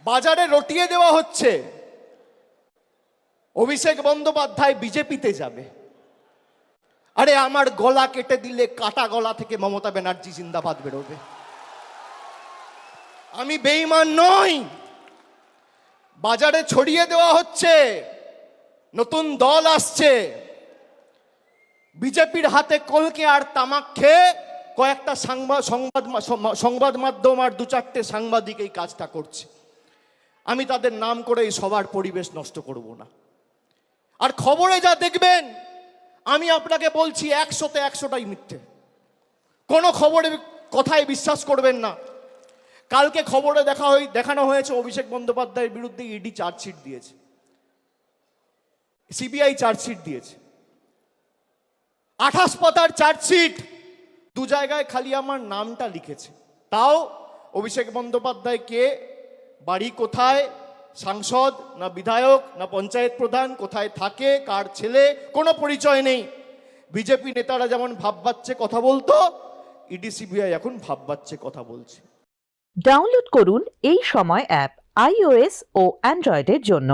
বাজারে রটিয়ে দেওয়া হচ্ছে অভিষেক বন্দ্যোপাধ্যায় বিজেপিতে যাবে। আরে আমার গলা কেটে দিলে কাটা গলা থেকে মমতা ব্যানার্জি জিন্দাবাদ বেরোবে। আমি বেঈমান নই। বাজারে ছড়িয়ে দেওয়া হচ্ছে নতুন দল আসছে, বিজেপির হাতে কলকে আর তামাক খেয়ে কয়েকটা সংবাদ মাধ্যম আর দু চারটে সাংবাদিক এই কাজটা করছে। আমি তাদের নাম করে এই সবার পরিবেশ নষ্ট করব না। আর খবরে যা দেখবেন, আমি আপনাকে বলছি 100তে 100টাই মিথ্যে। কোনো খবরের কথায় বিশ্বাস করবেন না। কালকে খবরে দেখানো হয়েছে অভিষেক বন্দ্যোপাধ্যায়ের বিরুদ্ধে ইডি চার্জশিট দিয়েছে, সিবিআই চার্জশিট দিয়েছে, 28 পাতার চার্জশিট। 2 জায়গায় খালি আমার নামটা লিখেছে। তাও অভিষেক বন্দ্যোপাধ্যায় কে, বাড়ি কোথায়, সাংসদ না বিধায়ক না পঞ্চায়েত প্রধান, কোথায় থাকে, কার ছেলে, কোনো পরিচয় নেই। বিজেপি নেতারা যেমন ভাববাচ্ছে কথা বলতো, ইডি সিবিআই এখন ভাববাচ্ছে কথা বলছে। ডাউনলোড করুন এই সময় অ্যাপ iOS ও অ্যান্ড্রয়েডের জন্য।